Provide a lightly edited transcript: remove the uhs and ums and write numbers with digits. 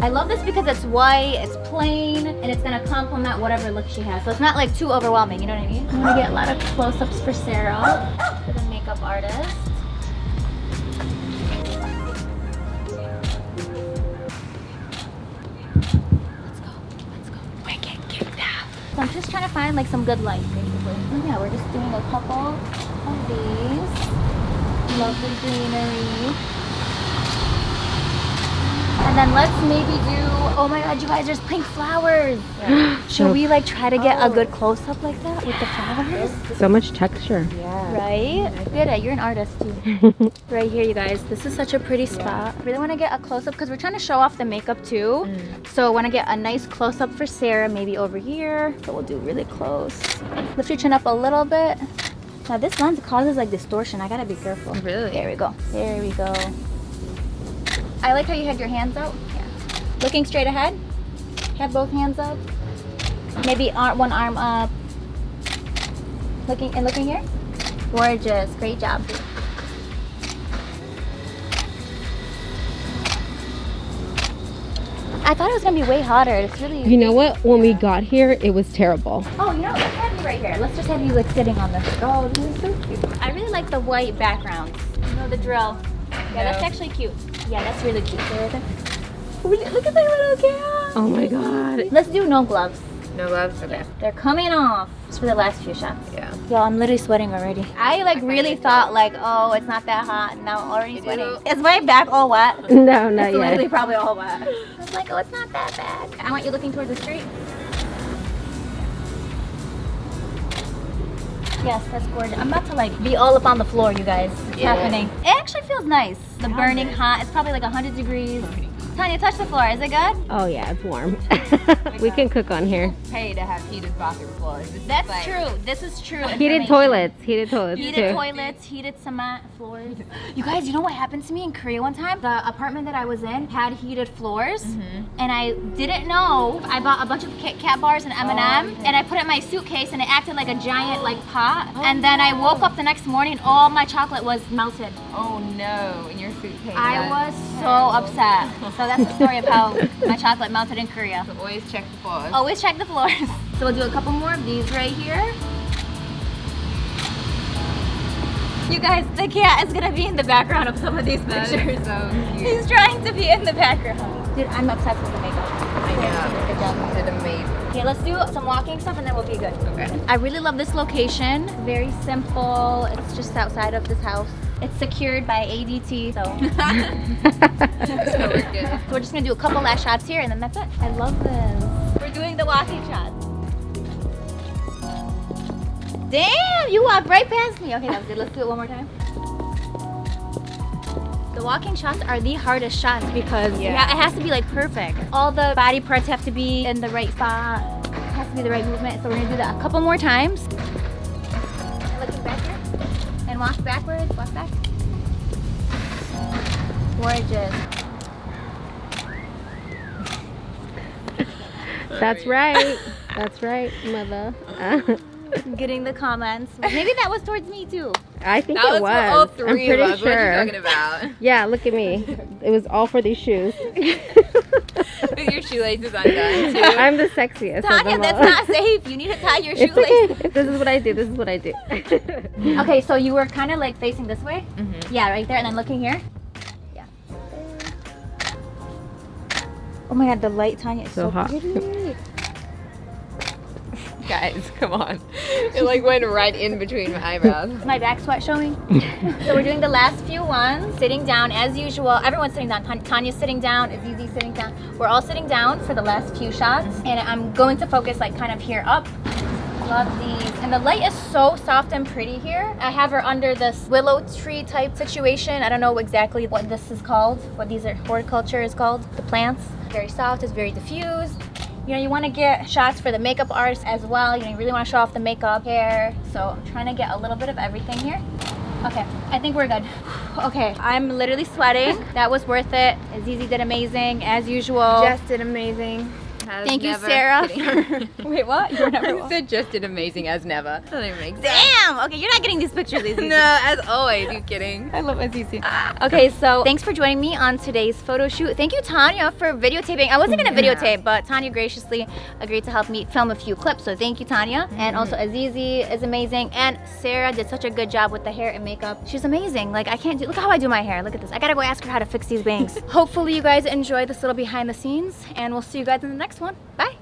I love this because it's white, it's plain, and it's gonna complement whatever look she has. So it's not like too overwhelming, you know what I mean? I'm gonna get a lot of close-ups for Sarah, for the makeup artist. Let's go. We're getting kicked out. So I'm just trying to find like some good light, basically. And yeah, we're just doing a couple of these. Lovely greenery. And then let's maybe do, oh my god, you guys, there's pink flowers. Yeah. Should we like try to get a good close-up like that with the flowers? So much texture. Yeah. Right? Good at, you're an artist too. Right here, you guys, this is such a pretty spot. I really want to get a close-up because we're trying to show off the makeup too. So I want to get a nice close-up for Sarah, maybe over here. So we'll do really close. Lift your chin up a little bit. Now this lens causes like distortion. I gotta be careful. Really? There we go. There we go. I like how you had your hands out. Yeah. Looking straight ahead. Have both hands up. Maybe one arm up. Looking here. Gorgeous. Great job. I thought it was gonna be way hotter. It's really. You know what? When we got here, it was terrible. Oh, you know, let's have you right here. Let's just have you like sitting on this. Oh, this is so cute. I really like the white background. You know the drill. Yeah, that's actually cute. Yeah, that's really cute. Look at that little cat. Oh my god. Let's do no gloves. No gloves? Okay. They're coming off. Just for the last few shots. Yeah. Yo, I'm literally sweating already. I like really thought like, oh, it's not that hot. And now I'm already sweating. Is my back all wet? No, not It's yet. literally probably all wet. I was like, oh, it's not that bad. I want you looking towards the street. Yes, that's gorgeous. I'm about to like be all up on the floor, you guys. It's happening. It actually feels nice. The burning hot. It's probably like 100 degrees. Tanya, touch the floor. Is it good? Oh yeah, it's warm. We can cook on here. Pay to have heated bathroom floors. That's true. This is true. Heated toilets. Heated toilets Heated too. toilets, heated cement floors. You guys, you know what happened to me in Korea one time? The apartment that I was in had heated floors, and I didn't know. I bought a bunch of Kit Kat bars and M&M, and I put it in my suitcase, and it acted like a giant like pot. And then I woke up the next morning, and all my chocolate was melted. Oh no, in your suitcase. I was so upset. So that's the story of how my chocolate melted in Korea. So always check the floors. Always check the floors. So we'll do a couple more of these right here. You guys, the cat is gonna be in the background of some of these pictures. So cute. He's trying to be in the background. Dude, I'm obsessed with the makeup. I know. Good job. You did amazing. Okay, let's do some walking stuff and then we'll be good. Okay. I really love this location. Very simple. It's just outside of this house. It's secured by ADT, so. So we're good. So we're just gonna do a couple last shots here and then that's it. I love this. We're doing the walking shots. Damn, you walked right past me. Okay, that was good. Let's do it one more time. The walking shots are the hardest shots because it has to be like perfect. All the body parts have to be in the right spot. It has to be the right movement. So we're gonna do that a couple more times. Looking back here. And walk backwards, walk back. Gorgeous. That's right. That's right, mother. I'm getting the comments. Maybe that was towards me too. I think That it was for all I'm three pretty of us. sure. What are you talking about? Yeah, look at me. It was all for these shoes. With your shoelaces undone too. I'm the sexiest. of Tanya, them that's all. not safe. You need to tie your It's shoelaces. okay. This is what I do. This is what I do. Okay, so you were kind of like facing this way? Yeah, right there, and then looking here? Yeah. Oh my god, the light, Tanya, is So so hot. pretty. Guys, come on. It like went right in between my eyebrows. Is my back sweat showing? So we're doing the last few ones, sitting down as usual. Everyone's sitting down. Tanya's sitting down, Azizi's sitting down. We're all sitting down for the last few shots, and I'm going to focus like kind of here up. Love these. And the light is so soft and pretty here. I have her under this willow tree type situation. I don't know exactly what this is called, what these are horticulture is called. The plants. Very soft, it's very diffused. You know, you want to get shots for the makeup artist as well. You know, you really want to show off the makeup, hair. So I'm trying to get a little bit of everything here. Okay, I think we're good. Okay, I'm literally sweating. That was worth it. Azizi did amazing, as usual. Jess did amazing. as Thank you, never. Sarah. Kidding. Wait, what? You're never. You said just as amazing as never. That doesn't make sense. Damn. Okay, you're not getting these pictures, Azizi. No, as always. You kidding? I love Azizi. Okay, so thanks for joining me on today's photo shoot. Thank you, Tanya, for videotaping. I wasn't gonna videotape, but Tanya graciously agreed to help me film a few clips. So thank you, Tanya. And also Azizi is amazing. And Sarah did such a good job with the hair and makeup. She's amazing. Like I can't do. Look how I do my hair. Look at this. I gotta go ask her how to fix these bangs. Hopefully you guys enjoy this little behind the scenes, and we'll see you guys in the next one. Bye.